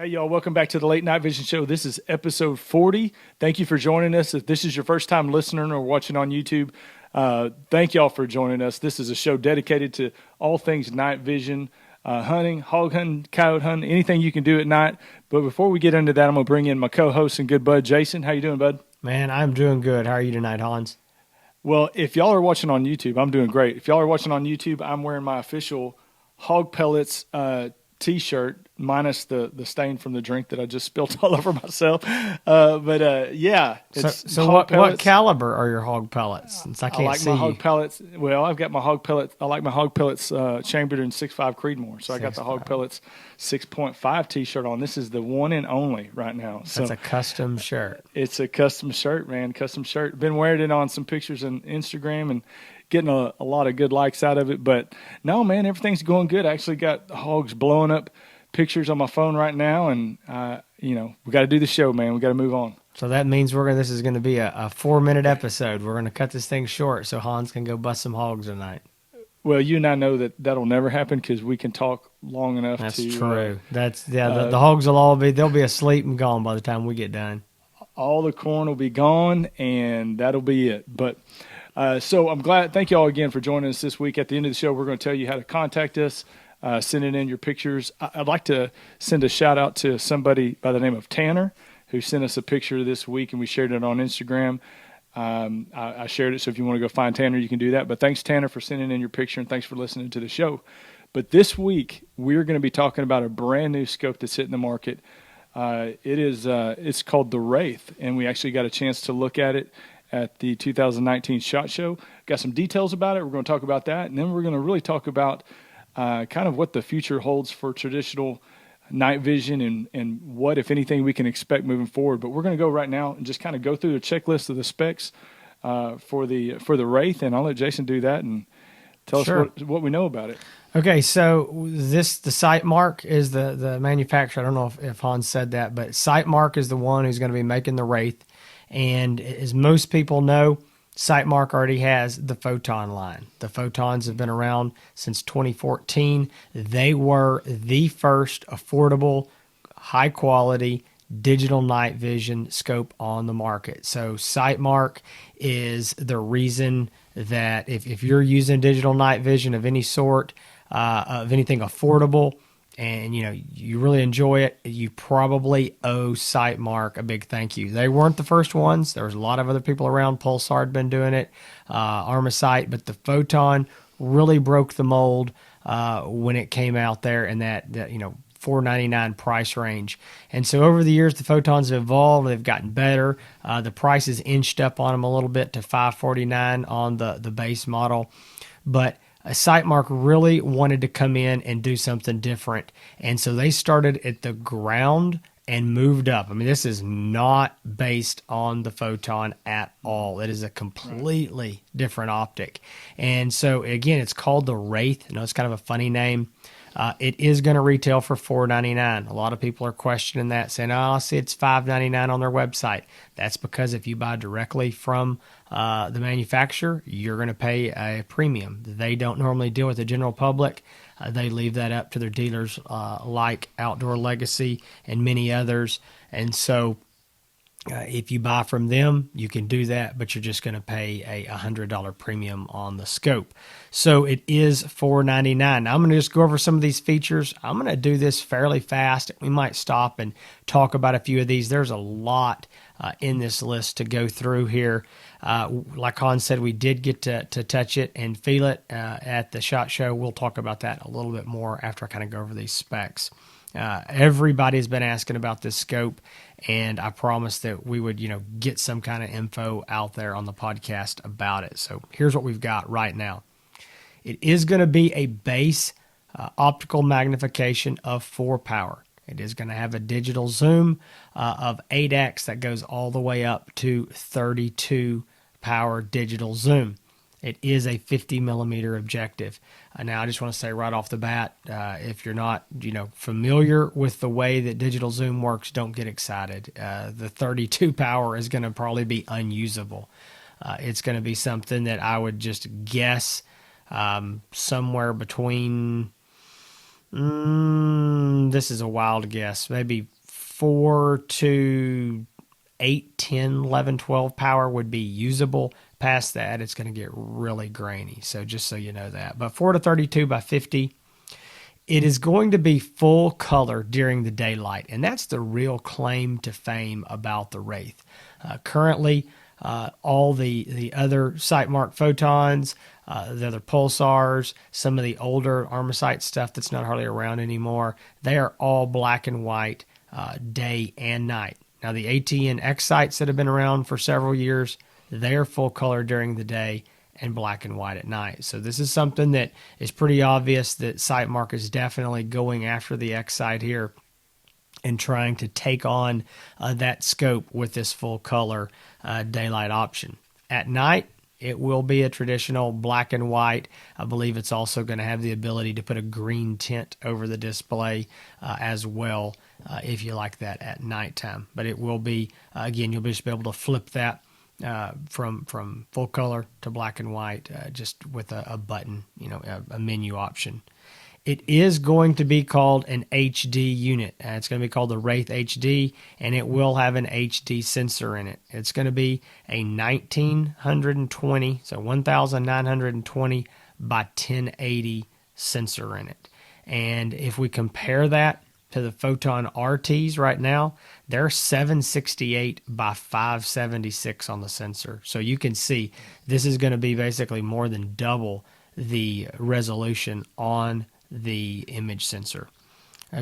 Hey, y'all, welcome back to the Late Night Vision Show. This is episode 40. Thank you for joining us. If this is your first time listening or watching on YouTube, thank y'all for joining us. This is a show dedicated to all things night vision, hunting, hog hunting, coyote hunting, anything you can do at night. But before we get into that, I'm going to bring in my co-host and good bud, Jason. How you doing, bud? Man, I'm doing good. How are you tonight, Hans? Well, if y'all are watching on YouTube, I'm doing great. If y'all are watching on YouTube, I'm wearing my official Hog Pellets T-shirt, minus the stain from the drink that I just spilled all over myself. Yeah, it's So hog what pellets. caliber are your hog pellets? Since I I can't like see my you. hog pellets. Well, I've got my hog pellets. I like my hog pellets chambered in 6.5 Creedmoor. So I got the hog 6.5. pellets 6.5 T-shirt on. This is the one and only right now. So That's a custom shirt. it's a custom shirt, man. Custom shirt. Been wearing it on some pictures on Instagram and getting a lot of good likes out of it. But no, man, everything's going good. I actually got the hogs blowing up pictures on my phone right now, and we got to do the show, man. We got to move on. So that means this is going to be a 4-minute episode. We're going to cut this thing short so Hans can go bust some hogs tonight. Well, you and I know that'll never happen because we can talk long enough. That's to true. The hogs will they'll be asleep and gone by the time we get done. all the corn will be gone, and that'll be it. But so I'm glad. Thank you all again for joining us this week. At the end of the show, we're going to tell you how to contact us. Sending in your pictures. I'd like to send a shout out to somebody by the name of Tanner who sent us a picture this week, and we shared it on Instagram. I shared it, so if you want to go find Tanner, you can do that. But thanks, Tanner, for sending in your picture, and thanks for listening to the show. But this week, we're going to be talking about a brand new scope that's hitting the market. It's called the Wraith, and we actually got a chance to look at it at the 2019 SHOT Show. Got some details about it. We're going to talk about that, and then we're going to really talk about kind of what the future holds for traditional night vision and what, if anything, we can expect moving forward. But we're going to go right now and just kind of go through the checklist of the specs for the Wraith, and I'll let Jason do that and tell Sure. us what we know about it. Okay, so the Sightmark is the manufacturer. I don't know if Hans said that, but Sightmark is the one who's going to be making the Wraith. And as most people know, Sightmark already has the Photon line. The Photons have been around since 2014. They were the first affordable, high-quality digital night vision scope on the market. So Sightmark is the reason that if you're using digital night vision of any sort, of anything affordable, and you really enjoy it, you probably owe Sightmark a big thank you. They weren't the first ones. There was a lot of other people around. Pulsar had been doing it, Armasight, but the Photon really broke the mold when it came out there in that $499 price range. And so over the years, the Photons have evolved. They've gotten better. The price is inched up on them a little bit to $549 on the base model, but Sightmark really wanted to come in and do something different. And so they started at the ground and moved up. I mean, this is not based on the Photon at all. It is a completely different optic. And so, again, it's called the Wraith. I know it's kind of a funny name. It is going to retail for $499. A lot of people are questioning that, saying, "Oh, I see it's $599 on their website." That's because if you buy directly from the manufacturer, you're going to pay a premium. They don't normally deal with the general public. They leave that up to their dealers like Outdoor Legacy and many others. And so if you buy from them, you can do that, but you're just going to pay a $100 premium on the scope. So it is $499. Now I'm going to just go over some of these features. I'm going to do this fairly fast. We might stop and talk about a few of these. There's a lot in this list to go through here. Like Hans said, we did get to touch it and feel it at the SHOT Show. We'll talk about that a little bit more after I kind of go over these specs. Everybody's been asking about this scope, and I promised that we would, get some kind of info out there on the podcast about it. So here's what we've got right now. It is going to be a base optical magnification of 4 power. It is going to have a digital zoom of 8x that goes all the way up to 32 power digital zoom. It is a 50 millimeter objective. Now, I just want to say right off the bat, if you're not, familiar with the way that digital zoom works, don't get excited. The 32 power is going to probably be unusable. It's going to be something that I would just guess somewhere between This is a wild guess. Maybe 4 to 8, 10, 11, 12 power would be usable. Past that, it's going to get really grainy. So just so you know that. But 4 to 32 by 50, it is going to be full color during the daylight. And that's the real claim to fame about the Wraith. Currently, all the other Sightmark photons, the other pulsars, some of the older Armacite stuff that's not hardly around anymore, they are all black and white day and night. Now, the AT and X sites that have been around for several years, they're full color during the day and black and white at night. So this is something that is pretty obvious that Sightmark is definitely going after the X site here and trying to take on that scope with this full color daylight option. At night, it will be a traditional black and white. I believe it's also going to have the ability to put a green tint over the display as well if you like that at nighttime. But it will be, again, you'll just be able to flip that from full color to black and white just with a button, a menu option. It is going to be called an HD unit. It's going to be called the Wraith HD, and it will have an HD sensor in it. It's going to be a 1920, so 1920 by 1080 sensor in it. And if we compare that to the Photon RTs right now, they're 768 by 576 on the sensor. So you can see this is going to be basically more than double the resolution on the image sensor.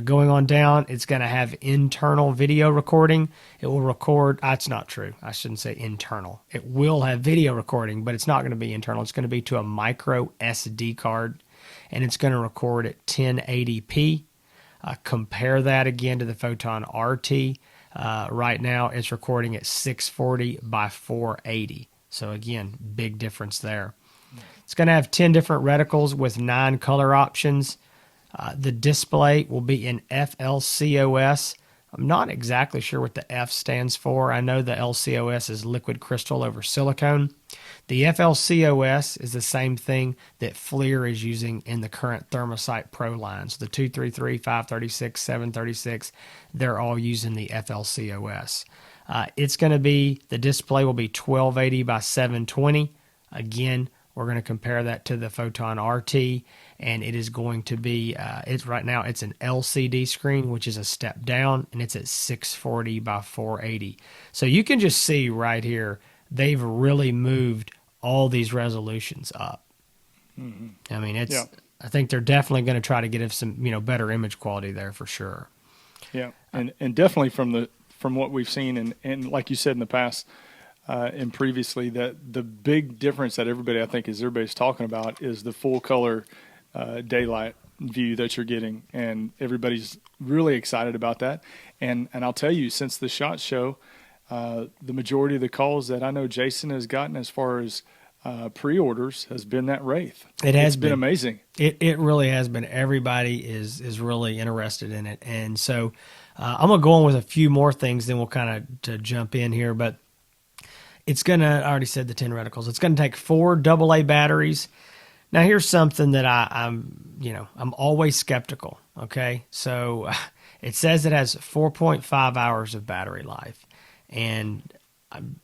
Going on down, it's going to have internal video recording. It will record, that's not true. I shouldn't say internal. It will have video recording, but it's not going to be internal. It's going to be to a micro SD card, and it's going to record at 1080p. Compare that again to the Photon RT. Right now, it's recording at 640 by 480. So again, big difference there. It's going to have 10 different reticles with 9 color options. The display will be in FLCOS. I'm not exactly sure what the F stands for. I know the LCOS is liquid crystal over silicone. The FLCOS is the same thing that FLIR is using in the current Thermosight Pro lines. The 233, 536, 736, they're all using the FLCOS. It's going to be, the display will be 1280 by 720. Again, we're going to compare that to the Photon RT, and it is going to be, right now it's an LCD screen, which is a step down, and it's at 640 by 480. So you can just see right here, they've really moved all these resolutions up. Mm-hmm. I mean, I think they're definitely going to try to get us some, better image quality there for sure. Yeah, and definitely from what we've seen, and like you said in the past, and previously, that the big difference that everybody's talking about is the full color daylight view that you're getting, and everybody's really excited about that. And I'll tell you, since the SHOT Show, the majority of the calls that I know Jason has gotten as far as pre-orders has been that Wraith. It's been amazing. It really has been. Everybody is really interested in it, and so I'm gonna go on with a few more things, then we'll kind of to jump in here, but. It's going to, I already said the 10 reticles. It's going to take 4 AA batteries. Now, here's something that I'm always skeptical, okay? So it says it has 4.5 hours of battery life, and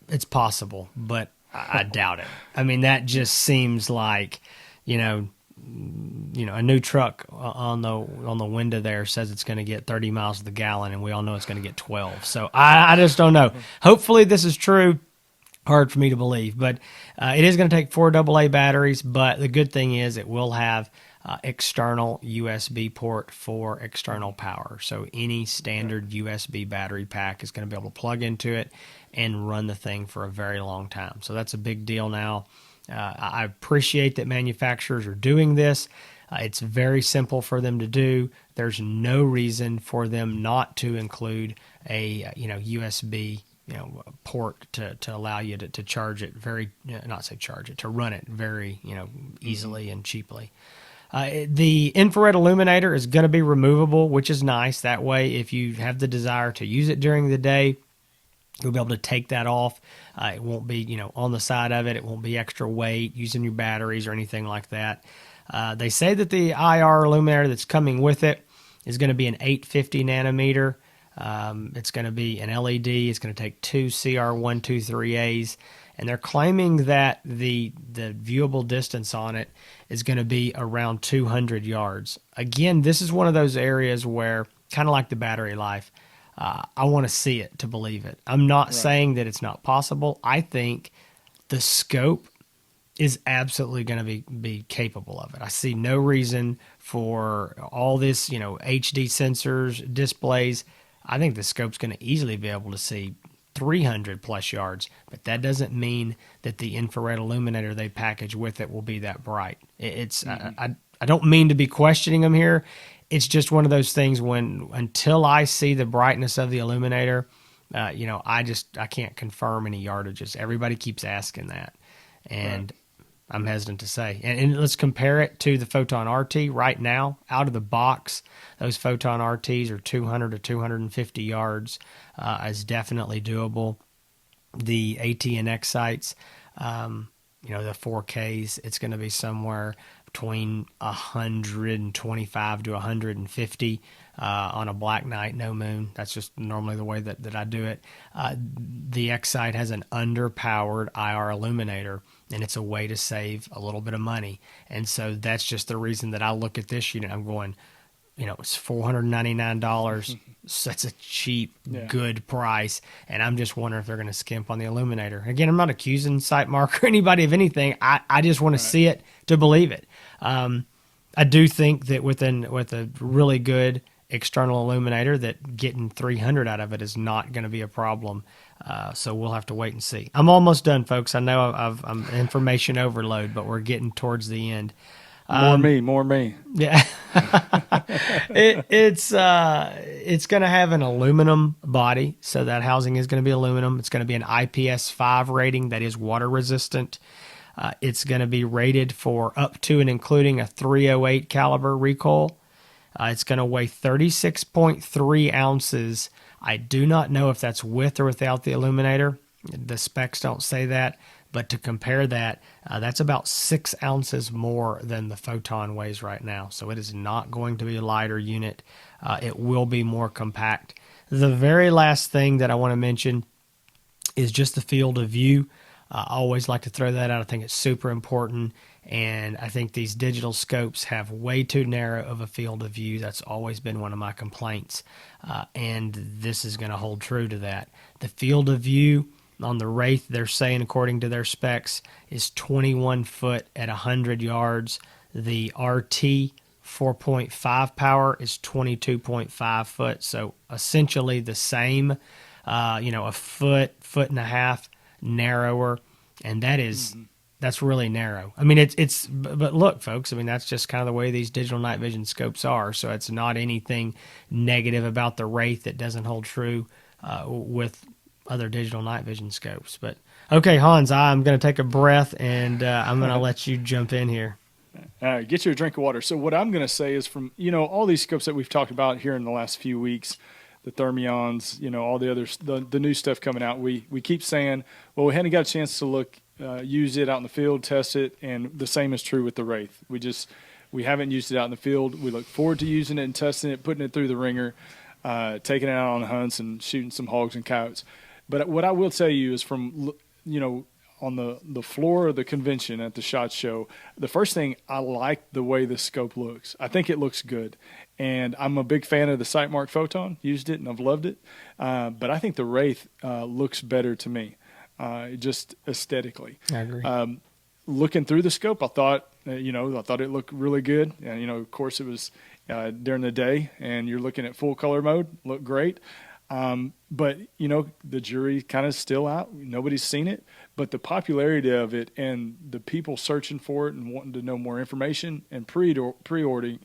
it's possible, but I doubt it. I mean, that just seems like, a new truck on the window there says it's going to get 30 miles to the gallon, and we all know it's going to get 12. So I just don't know. Hopefully this is true. Hard for me to believe, but it is going to take 4 AA batteries, but the good thing is it will have external USB port for external power. So any standard USB battery pack is going to be able to plug into it and run the thing for a very long time. So that's a big deal now. I appreciate that manufacturers are doing this. It's very simple for them to do. There's no reason for them not to include a USB port to allow you to charge it to run it very, easily and cheaply. The infrared illuminator is going to be removable, which is nice. That way, if you have the desire to use it during the day, you'll be able to take that off. It won't be, on the side of it. It won't be extra weight using your batteries or anything like that. They say that the IR illuminator that's coming with it is going to be an 850 nanometer. It's going to be an LED. It's going to take two CR123As, and they're claiming that the viewable distance on it is going to be around 200 yards. Again, this is one of those areas where, kind of like the battery life, I want to see it to believe it. I'm not saying that it's not possible. I think the scope is absolutely going to be capable of it. I see no reason for all this, HD sensors, displays. I think the scope's going to easily be able to see 300 plus yards, but that doesn't mean that the infrared illuminator they package with it will be that bright. It's I don't mean to be questioning them here. It's just one of those things until I see the brightness of the illuminator, I can't confirm any yardages. Everybody keeps asking that, and I'm hesitant to say. And let's compare it to the Photon RT right now. Out of the box, those Photon RTs are 200 to 250 yards. Is definitely doable. The AT&X sights, the 4Ks, it's going to be somewhere between 125 to 150 on a black night, no moon. That's just normally the way that I do it. The X-Sight has an underpowered IR illuminator, and it's a way to save a little bit of money. And so that's just the reason that I look at this unit. I'm going, it's $499. So that's a cheap, good price. And I'm just wondering if they're going to skimp on the illuminator. Again, I'm not accusing Sightmark or anybody of anything. I just want to see it to believe it. I do think that with a really good external illuminator, that getting 300 out of it is not going to be a problem. So we'll have to wait and see. I'm almost done, folks. I know I'm information overload, but we're getting towards the end. More me. Yeah. It's going to have an aluminum body, so that housing is going to be aluminum. It's going to be an IPS5 rating that is water resistant. It's going to be rated for up to and including a 308 caliber recoil. It's going to weigh 36.3 ounces. I do not know if that's with or without the illuminator. The specs don't say that. But to compare that, that's about 6 ounces more than the Photon weighs right now. So it is not going to be a lighter unit. It will be more compact. The very last thing that I want to mention is just the field of view. I always like to throw that out. I think it's super important. And I think these digital scopes have way too narrow of a field of view. That's always been one of my complaints. And this is going to hold true to that. The field of view on the Wraith, they're saying, according to their specs, is 21 foot at 100 yards. The RT 4.5 power is 22.5 foot. So essentially the same, a foot and a half narrower. And that's really narrow. I mean, but look, folks, I mean, that's just kind of the way these digital night vision scopes are. So it's not anything negative about the Wraith that doesn't hold true with other digital night vision scopes. But okay, Hans, I'm going to take a breath, and I'm going to let you jump in here. All right, get you a drink of water. So what I'm going to say is, from all these scopes that we've talked about here in the last few weeks, the Thermions, all the others, the new stuff coming out, we keep saying, well, we hadn't got a chance to use it out in the field, test it, and the same is true with the Wraith. We haven't used it out in the field. We look forward to using it and testing it, putting it through the ringer, taking it out on hunts and shooting some hogs and coyotes. But what I will tell you is, from on the floor of the convention at the SHOT Show, the first thing, I like the way the scope looks. I think it looks good. And I'm a big fan of the Sightmark Photon. Used it and I've loved it. But I think the Wraith looks better to me, just aesthetically. I agree. Looking through the scope, I thought it looked really good. And, of course, it was during the day, and you're looking at full color mode. Looked great. But, the jury kind of still out. Nobody's seen it. But the popularity of it and the people searching for it and wanting to know more information and pre-ordering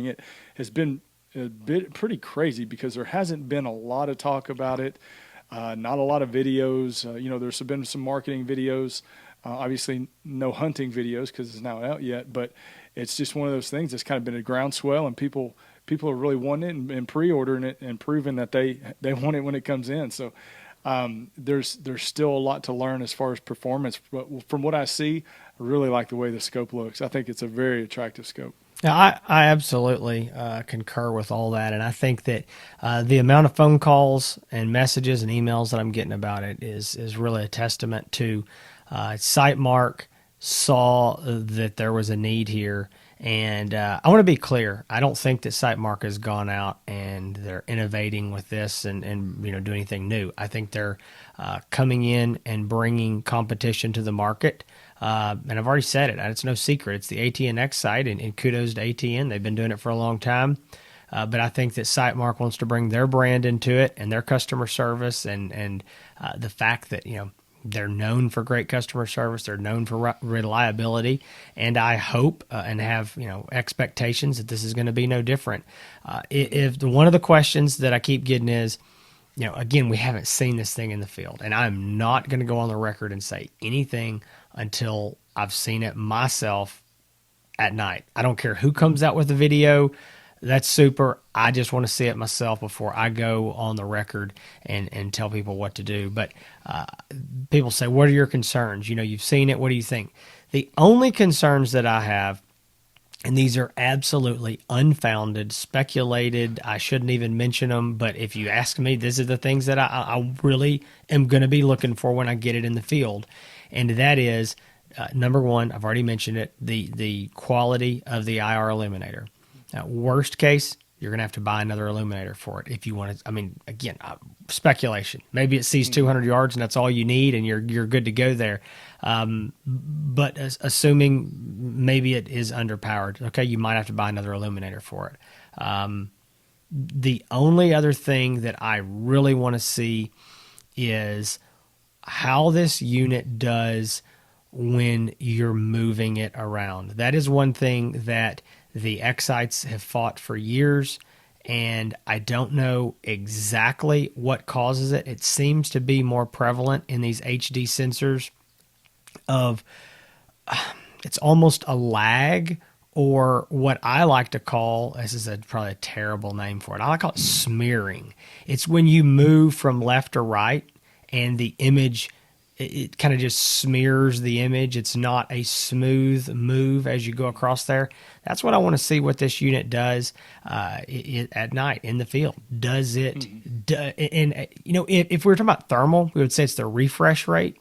it has been a bit pretty crazy, because there hasn't been a lot of talk about it, not a lot of videos. There's been some marketing videos, obviously no hunting videos because it's not out yet, but it's just one of those things that's kind of been a groundswell, and people are really wanting it and pre-ordering it and proving that they want it when it comes in. So There's still a lot to learn as far as performance. But from what I see, I really like the way the scope looks. I think it's a very attractive scope. Yeah, I absolutely concur with all that. And I think that the amount of phone calls and messages and emails that I'm getting about it is really a testament to Sightmark saw that there was a need here. And I want to be clear. I don't think that Sightmark has gone out and they're innovating with this and do anything new. I think they're coming in and bringing competition to the market. And I've already said it. It's no secret. It's the ATNX site, and kudos to ATN. They've been doing it for a long time. But I think that Sightmark wants to bring their brand into it and their customer service and the fact that, they're known for great customer service. They're known for reliability. And I hope and have, expectations that this is going to be no different. If one of the questions that I keep getting is, again, we haven't seen this thing in the field. And I'm not going to go on the record and say anything until I've seen it myself at night. I don't care who comes out with the video. That's super. I just want to see it myself before I go on the record and tell people what to do. But people say, what are your concerns? You've seen it. What do you think? The only concerns that I have, and these are absolutely unfounded, speculated, I shouldn't even mention them, but if you ask me, these are the things that I really am going to be looking for when I get it in the field. And that is, number one, I've already mentioned it, the quality of the IR illuminator. Worst case, you're going to have to buy another illuminator for it if you want to. Again, speculation. Maybe it sees 200 yards and that's all you need and you're good to go there. But assuming maybe it is underpowered, okay, you might have to buy another illuminator for it. The only other thing that I really want to see is how this unit does when you're moving it around. That is one thing that the X-Sights have fought for years, and I don't know exactly what causes it. It seems to be more prevalent in these HD sensors of it's almost a lag, or what I like to call, this is probably a terrible name for it, I like to call it smearing. It's when you move from left to right and the image, it kind of just smears the image. It's not a smooth move as you go across there. That's what I want to see what this unit does at night in the field. Does it, if we were talking about thermal, we would say it's the refresh rate.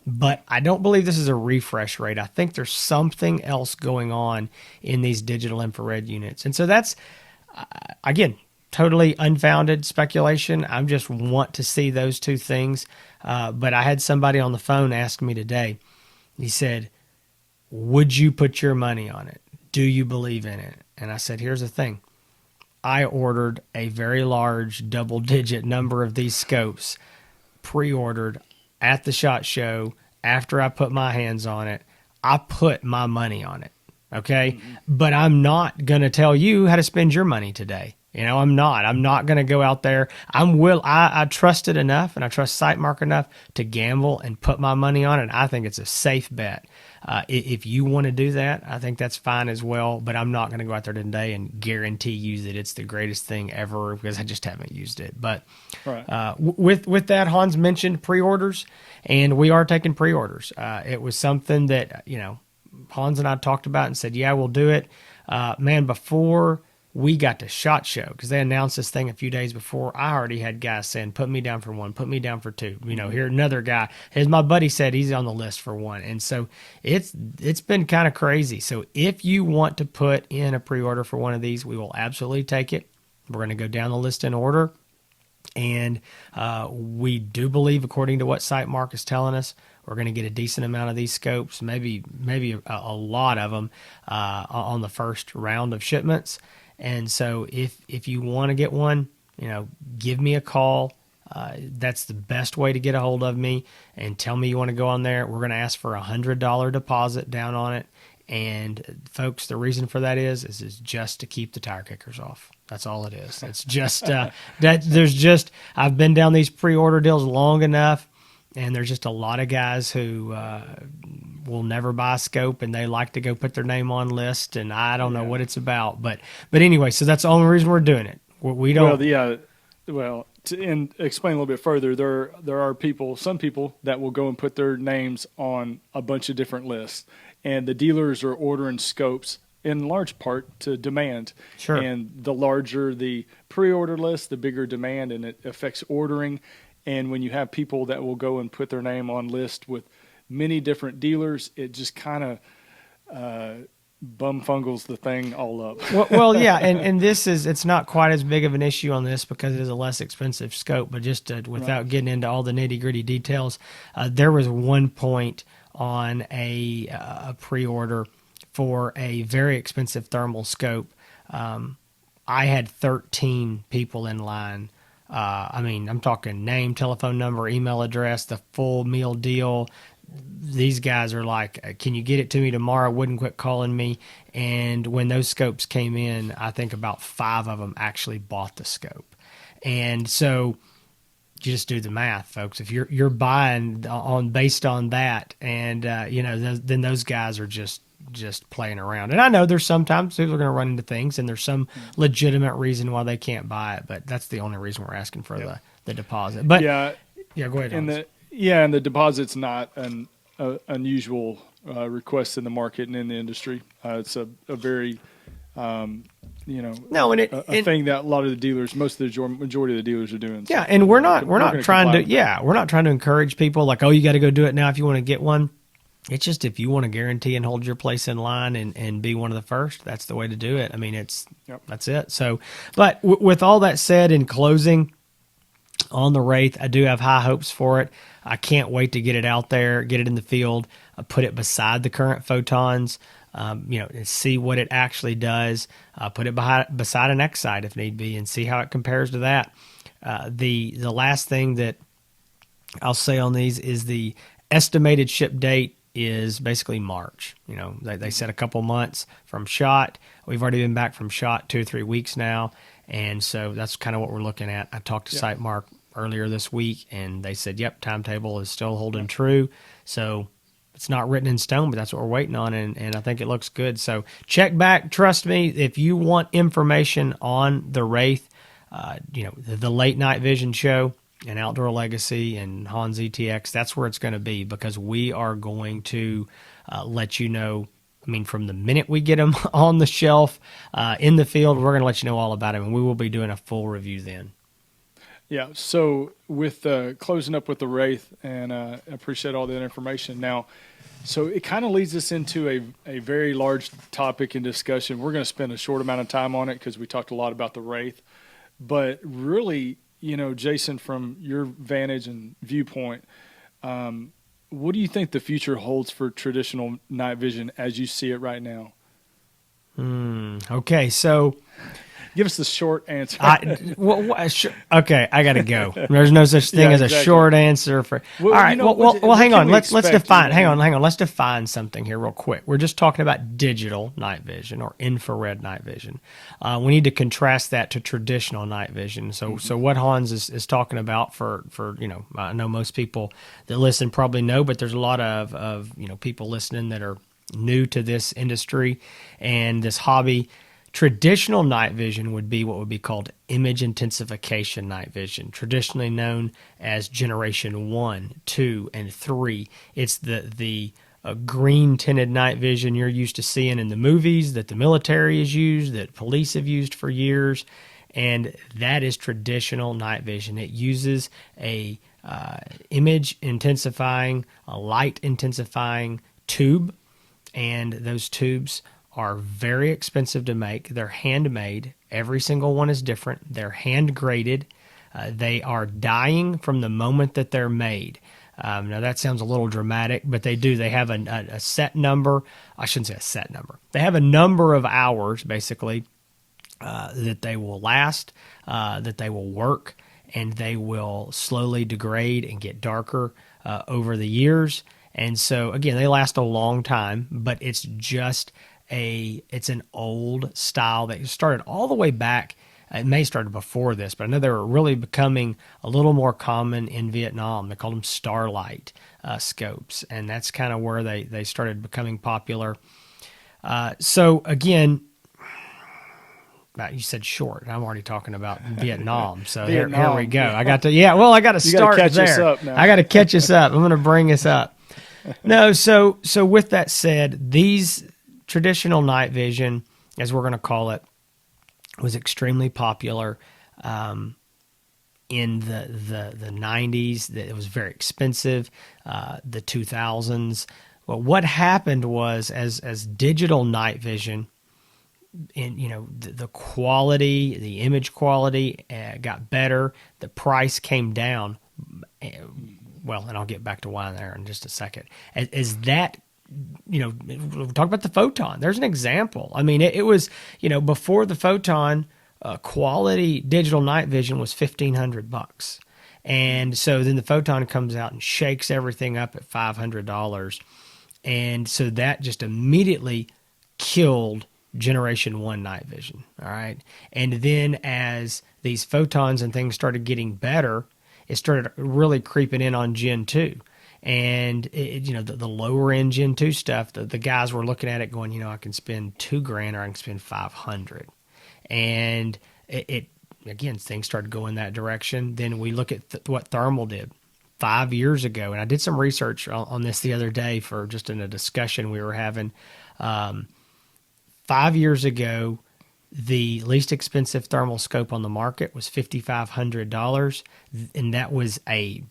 But I don't believe this is a refresh rate. I think there's something else going on in these digital infrared units. And so that's, again, totally unfounded speculation. I just want to see those two things. But I had somebody on the phone ask me today. He said, would you put your money on it? Do you believe in it? And I said, here's the thing. I ordered a very large double-digit number of these scopes, pre-ordered at the SHOT Show. After I put my hands on it, I put my money on it. Okay? Mm-hmm. But I'm not going to tell you how to spend your money today. I'm not going to go out there. I trust it enough, and I trust Sightmark enough to gamble and put my money on it. I think it's a safe bet. If you want to do that, I think that's fine as well, but I'm not going to go out there today and guarantee you that it's the greatest thing ever because I just haven't used it. But right. With that, Hans mentioned pre-orders, and we are taking pre-orders. It was something that, Hans and I talked about and said, yeah, we'll do it. Before we got to SHOT Show, because they announced this thing a few days before, I already had guys saying, put me down for one, put me down for two. Here another guy, as my buddy said, he's on the list for one. And so it's been kind of crazy. So if you want to put in a pre-order for one of these, we will absolutely take it. We're going to go down the list in order. And we do believe, according to what Sightmark is telling us, we're going to get a decent amount of these scopes, maybe a lot of them on the first round of shipments. And so if you want to get one, give me a call. That's the best way to get a hold of me, and tell me you want to go on there. We're going to ask for $100 deposit down on it. And folks, the reason for that is just to keep the tire kickers off. That's all it is. It's just I've been down these pre-order deals long enough, and there's just a lot of guys who will never buy a scope, and they like to go put their name on list, and I don't know what it's about. But anyway, so that's the only reason we're doing it. We don't. Well, and explain a little bit further, there are some people that will go and put their names on a bunch of different lists, and the dealers are ordering scopes in large part to demand. Sure. And the larger the pre-order list, the bigger demand, and it affects ordering. And when you have people that will go and put their name on list with many different dealers, it just kind of bumfungles the thing all up. Well, yeah, and it's not quite as big of an issue on this because it is a less expensive scope. But just without getting into all the nitty gritty details, there was one point on a pre-order for a very expensive thermal scope. I had 13 people in line. I'm talking name, telephone number, email address, the full meal deal. These guys are like, can you get it to me tomorrow? Wouldn't quit calling me. And when those scopes came in, I think about 5 of them actually bought the scope. And so you just do the math, folks. If you're buying based on that, and then those guys are just playing around. And I know there's sometimes people are going to run into things, and there's some legitimate reason why they can't buy it, but that's the only reason we're asking for the deposit. But go ahead. And the deposit's not an unusual request in the market and in the industry. It's a very thing that a lot of the dealers, most of the majority of the dealers are doing. Yeah, and we're not trying to encourage people like, oh, you got to go do it now if you want to get one. It's just if you want to guarantee and hold your place in line and be one of the first, that's the way to do it. I mean, that's it. So, but with all that said, in closing on the Wraith, I do have high hopes for it. I can't wait to get it out there, get it in the field, put it beside the current photons, and see what it actually does. Put it beside an X-Sight if need be, and see how it compares to that. The last thing that I'll say on these is the estimated ship date is basically March. They said a couple months from shot. We've already been back from shot 2 or 3 weeks now, and so that's kind of what we're looking at. I talked to Sightmark earlier this week, and they said, yep, timetable is still holding true. So it's not written in stone, but that's what we're waiting on, and I think it looks good. So check back. Trust me, if you want information on the Wraith, the Late Night Vision show, and Outdoor Legacy and Hans ETX, that's where it's going to be, because we are going to let you know. I mean, from the minute we get them on the shelf in the field, we're going to let you know all about them, and we will be doing a full review then. Yeah, so with closing up with the Wraith, and I appreciate all that information. Now, so it kind of leads us into a very large topic and discussion. We're going to spend a short amount of time on it because we talked a lot about the Wraith, but really, Jason, from your vantage and viewpoint, what do you think the future holds for traditional night vision as you see it right now? Okay, so give us the short answer. Okay, I got to go. There's no such thing as a short answer for. All right. Hang on. Let's define. Hang on. Let's define something here real quick. We're just talking about digital night vision or infrared night vision. We need to contrast that to traditional night vision. So what Hans is talking about for I know most people that listen probably know, but there's a lot of people listening that are new to this industry and this hobby. Traditional night vision would be what would be called image intensification night vision, traditionally known as generation 1, 2, and 3. It's the green tinted night vision you're used to seeing in the movies, that the military has used, that police have used for years, and that is traditional night vision. It uses a image intensifying, a light intensifying tube, and those tubes are very expensive to make. They're handmade. Every single one is different. They're hand graded. They are dying from the moment that they're made. Now that sounds a little dramatic, but they do. They have a set number. I shouldn't say a set number. They have a number of hours, basically, that they will last, that they will work, and they will slowly degrade and get darker over the years. And so, again, they last a long time, but it's just it's an old style that started all the way back. It may have started before this, but I know they were really becoming a little more common in Vietnam. They called them starlight scopes, and that's kind of where they started becoming popular. So again, You said short. I'm already talking about Vietnam. So here Vietnam, we go. yeah. I got to. Yeah. Well, I got to start catch there. us up now. I got to catch us up. I'm going to bring us up. No. So with that said, these traditional night vision, as we're going to call it, was extremely popular in the 90s. It was very expensive. The 2000s. Well, what happened was as digital night vision, and the quality, the image quality got better. The price came down. Well, and I'll get back to why there in just a second. As that, we'll talk about the photon. There's an example. I mean, it was, before the photon, quality digital night vision was $1,500. And so then the photon comes out and shakes everything up at $500. And so that just immediately killed Generation 1 night vision. All right. And then as these photons and things started getting better, it started really creeping in on Gen 2. And, the lower end Gen 2 stuff, the guys were looking at it going, I can spend $2,000 or I can spend $500. And again, things started going that direction. Then we look at what thermal did 5 years ago. And I did some research on this the other day for just in a discussion we were having. 5 years ago, the least expensive thermal scope on the market was $5,500, and that was a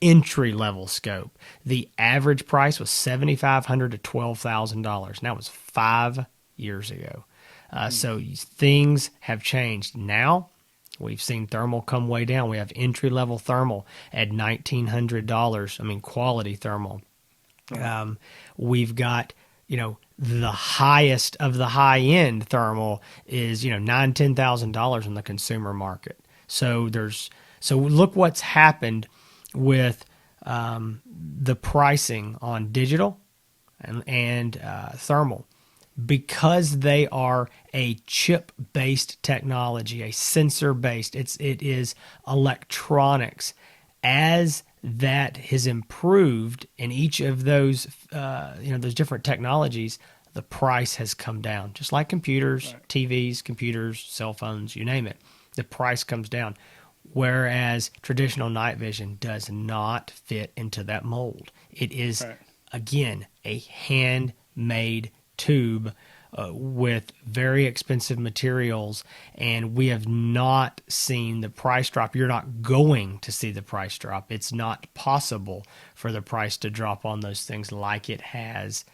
entry-level scope. The average price was $7,500 to $12,000, and that was 5 years ago. So things have changed. Now, we've seen thermal come way down. We have entry-level thermal at $1,900. I mean, quality thermal. We've got, the highest of the high-end thermal is, $9,000-$10,000 in the consumer market. So look what's happened with the pricing on digital and thermal. Because they are a chip-based technology, a sensor-based, it is electronics. As that has improved in each of those, those different technologies, the price has come down. Just like computers, right. TVs, computers, cell phones, you name it. The price comes down. Whereas traditional night vision does not fit into that mold. It is, right. Again, a handmade tube with very expensive materials, and we have not seen the price drop. You're not going to see the price drop. It's not possible for the price to drop on those things like it has,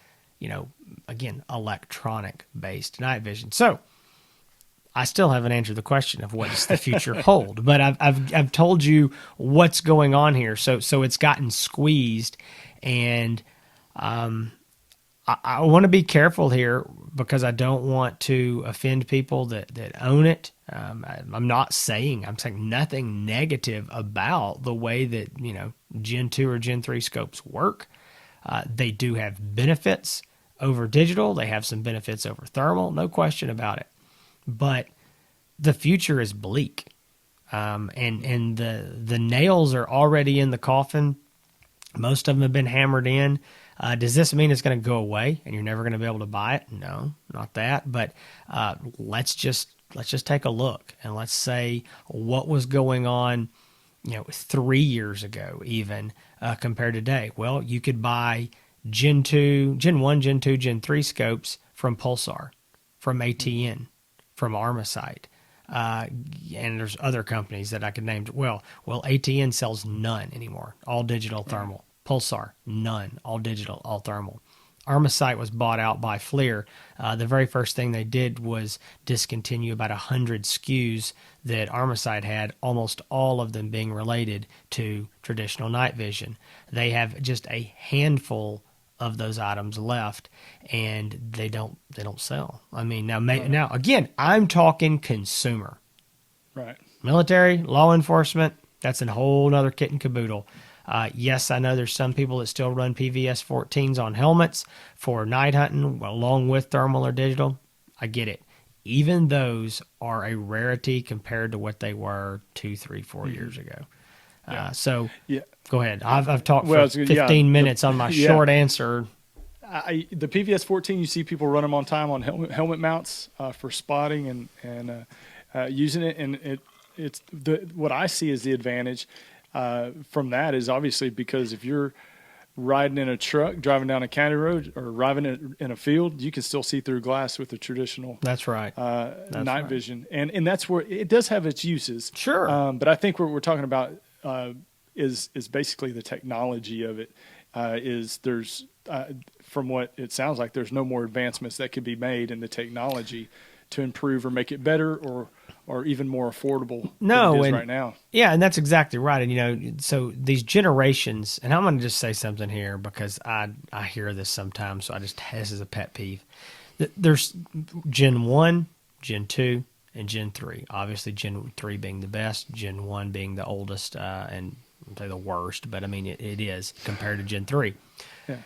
again, electronic-based night vision. So I still haven't answered the question of what does the future hold, but I've told you what's going on here. So it's gotten squeezed, and I want to be careful here because I don't want to offend people that own it. I'm saying nothing negative about the way that, Gen 2 or Gen 3 scopes work. They do have benefits over digital. They have some benefits over thermal, no question about it. But the future is bleak. And the nails are already in the coffin. Most of them have been hammered in. Does this mean it's going to go away and you're never going to be able to buy it? No, not that. But let's just take a look and let's say what was going on, 3 years ago even compared to today. Well, you could buy Gen 1, Gen 2, Gen 3 scopes from Pulsar, from ATN, from Armasight. And there's other companies that I could name. Well, ATN sells none anymore. All digital thermal. Pulsar, none. All digital, all thermal. Armasight was bought out by FLIR. The very first thing they did was discontinue about 100 SKUs that Armasight had, almost all of them being related to traditional night vision. They have just a handful of those items left, and they don't sell. I mean, now again, I'm talking consumer. Right. Military, law enforcement, that's a whole other kit and caboodle. Yes, I know there's some people that still run PVS 14s on helmets for night hunting along with thermal or digital. I get it. Even those are a rarity compared to what they were 2, 3, 4 years ago. Yeah. So go ahead. I've talked for 15 minutes on my short answer. the PVS 14, you see people run them on time on helmet mounts for spotting and using it, and it's what I see as the advantage from that is obviously because if you're riding in a truck, driving down a county road, or riding in a field, you can still see through glass with the traditional. That's right. Night vision, and that's where it does have its uses. Sure. But I think what we're talking about is basically the technology of it. There's from what it sounds like, there's no more advancements that could be made in the technology to improve or make it better or even more affordable than it is right now. Yeah, and that's exactly right. And, so these generations, and I'm going to just say something here because I hear this sometimes, so this is a pet peeve. There's Gen 1, Gen 2, and Gen 3. Obviously, Gen 3 being the best, Gen 1 being the oldest and I'd say the worst, but I mean, it is compared to Gen 3. Yeah.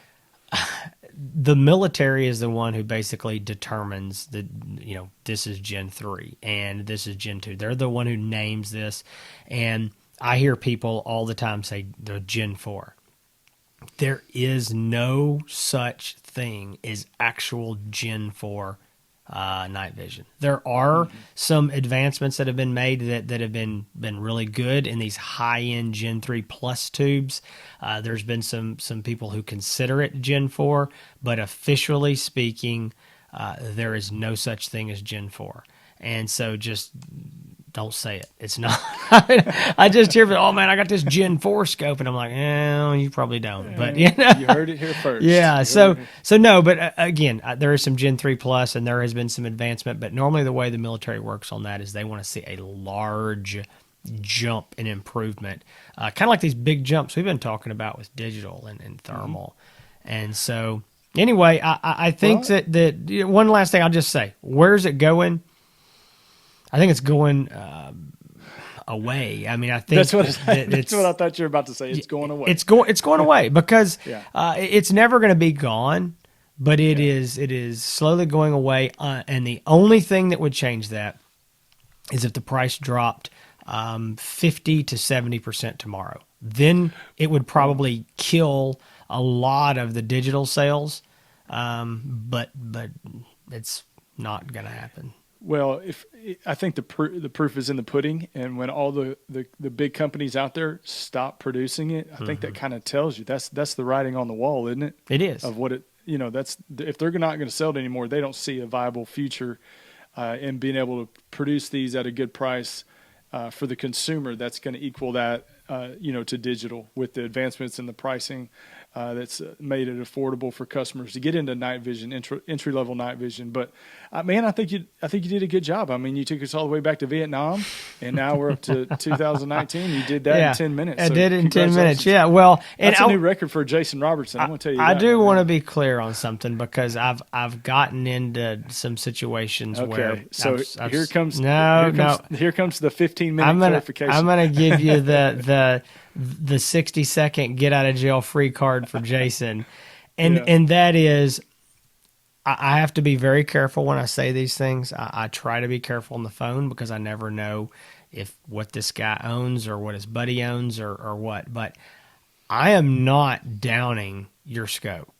The military is the one who basically determines that, this is Gen 3 and this is Gen 2. They're the one who names this. And I hear people all the time say they're Gen 4. There is no such thing as actual Gen 4 night vision. There are some advancements that have been made that have been really good in these high-end Gen 3 Plus tubes. There's been some people who consider it Gen 4, but officially speaking, there is no such thing as Gen 4. And so just don't say it. It's not. I just hear, oh man, I got this Gen 4 scope, and I'm like, you probably don't. But you heard it here first. Yeah. So no, but again, there is some Gen 3 Plus, and there has been some advancement. But normally, the way the military works on that is they want to see a large jump in improvement, kind of like these big jumps we've been talking about with digital and thermal. And so, anyway, I think that one last thing I'll just say: where's it going? I think it's going away. I mean, I think that's what I thought you were about to say. It's going away. It's going away because it's never going to be gone, but it is slowly going away. And the only thing that would change that is if the price dropped 50 to 70% tomorrow. Then it would probably kill a lot of the digital sales, but it's not going to happen. Well, I think the proof is in the pudding, and when all the big companies out there stop producing it, I think that kind of tells you that's the writing on the wall, isn't it? It is. Of what it, that's if they're not going to sell it anymore, they don't see a viable future in being able to produce these at a good price for the consumer. That's going to equal that, to digital with the advancements in the pricing. That's made it affordable for customers to get into night vision, entry level night vision. But man, I think you did a good job. I mean, you took us all the way back to Vietnam, and now we're up to 2019. You did that in 10 minutes. I did it in 10 minutes. Yeah, well, that's a new record for Jason Robertson. I'm going to tell you. I do want to be clear on something because I've gotten into some situations where. So here comes the 15-minute clarification. I'm going to give you the 60-second get out of jail free card for Jason. And that is, I have to be very careful when I say these things. I try to be careful on the phone because I never know if what this guy owns or what his buddy owns or what. But I am not downing your scope.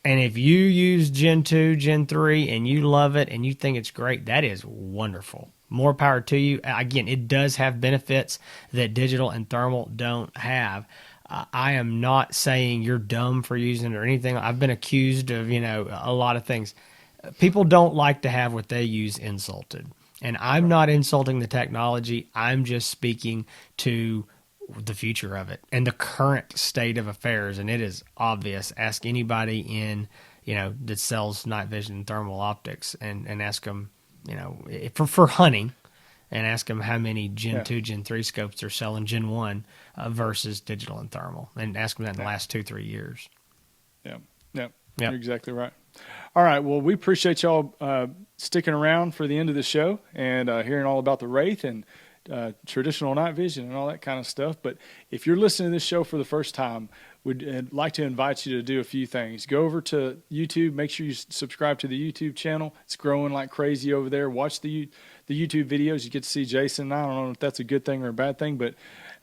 And if you use Gen 2, Gen 3, and you love it and you think it's great, that is wonderful. More power to you. Again, it does have benefits that digital and thermal don't have. I am not saying you're dumb for using it or anything. I've been accused of, a lot of things. People don't like to have what they use insulted. And I'm not insulting the technology. I'm just speaking to the future of it and the current state of affairs. And it is obvious. Ask anybody that sells night vision and thermal optics and ask them, for hunting, and ask them how many Gen 2, Gen 3 scopes they're selling Gen 1 versus digital and thermal, and ask them that in the last 2-3 years. Yeah, you're exactly right. All right, well, we appreciate y'all sticking around for the end of the show and hearing all about the Wraith and traditional night vision and all that kind of stuff. But if you're listening to this show for the first time, we'd like to invite you to do a few things. Go over to YouTube. Make sure you subscribe to the YouTube channel. It's growing like crazy over there. Watch the YouTube videos. You get to see Jason. I don't know if that's a good thing or a bad thing, but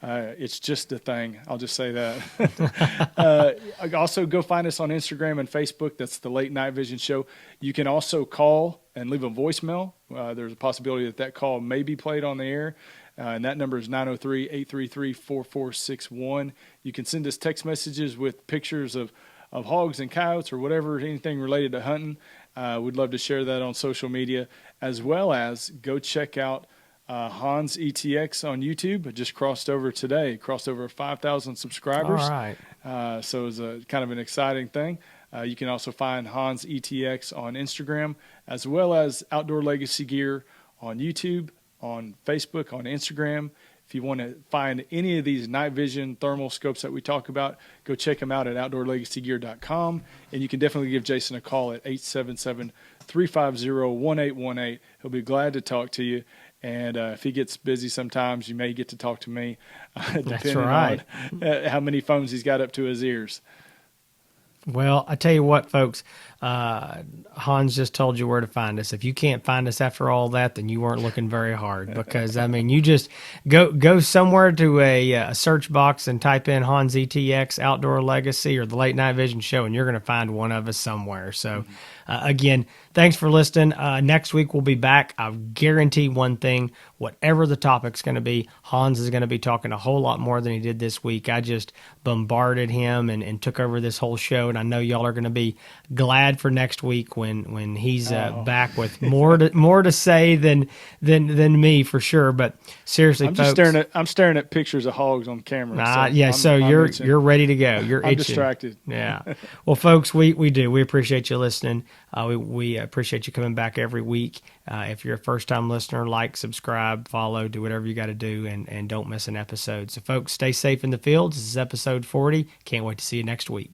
It's just a thing. I'll just say that. Also, go find us on Instagram and Facebook. That's the Late Night Vision Show. You can also call and leave a voicemail. There's a possibility that call may be played on the air. And that number is 903-833-4461. You can send us text messages with pictures of hogs and coyotes or whatever, anything related to hunting. We'd love to share that on social media, as well as go check out Hans ETX on YouTube. It just crossed over today, crossed over 5,000 subscribers. All right. So it's a kind of an exciting thing. You can also find Hans ETX on Instagram, as well as Outdoor Legacy Gear on YouTube, on Facebook, on Instagram. If you want to find any of these night vision thermal scopes that we talk about, go check them out at outdoorlegacygear.com. And you can definitely give Jason a call at 877-350-1818. He'll be glad to talk to you. And if he gets busy sometimes, you may get to talk to me, depending on how many phones he's got up to his ears. Well, I tell you what, folks, Hans just told you where to find us. If you can't find us after all that, then you weren't looking very hard, because, I mean, you just go somewhere to a search box and type in Hans ETX, Outdoor Legacy, or the Late Night Vision Show, and you're going to find one of us somewhere. So, again, thanks for listening. Next week we'll be back. I'll guarantee one thing, whatever the topic's going to be, Hans is going to be talking a whole lot more than he did this week. I just bombarded him and took over this whole show, and I know y'all are going to be glad for next week when he's back with more to say than me, for sure. But seriously, folks, I'm staring at pictures of hogs on camera. So you're ready to go. You're I'm itching. distracted. Yeah. Well, folks, we appreciate you listening. We appreciate you coming back every week. If you're a first-time listener, like, subscribe, follow, do whatever you got to do, and don't miss an episode. So, folks, stay safe in the fields. This is episode 40. Can't wait to see you next week.